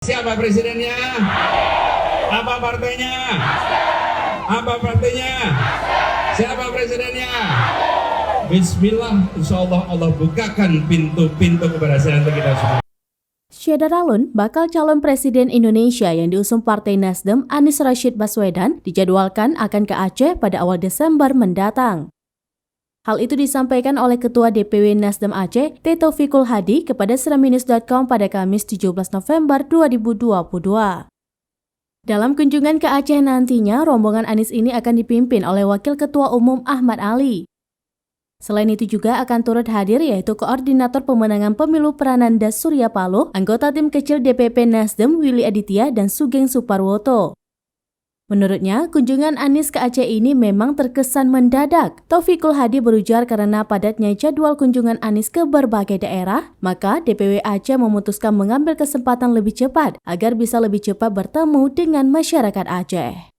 Siapa presidennya? Apa partainya? Apa partainya? Siapa presidennya? Bismillah, insya Allah Allah bukakan pintu-pintu keberhasilan untuk kita semua. Syeda Ralun, bakal calon presiden Indonesia yang diusung Partai Nasdem Anies Rashid Baswedan, dijadwalkan akan ke Aceh pada awal Desember mendatang. Hal itu disampaikan oleh Ketua DPW Nasdem Aceh, T. Taufikul Hadi, kepada Seramnews.com pada Kamis 17 November 2022. Dalam kunjungan ke Aceh nantinya, rombongan Anies ini akan dipimpin oleh Wakil Ketua Umum Ahmad Ali. Selain itu juga akan turut hadir yaitu Koordinator Pemenangan Pemilu Prananda Surya Paloh, anggota tim kecil DPP Nasdem Willy Aditya dan Sugeng Suparwoto. Menurutnya, kunjungan Anies ke Aceh ini memang terkesan mendadak. Taufikul Hadi berujar karena padatnya jadwal kunjungan Anies ke berbagai daerah, maka DPW Aceh memutuskan mengambil kesempatan lebih cepat agar bisa lebih cepat bertemu dengan masyarakat Aceh.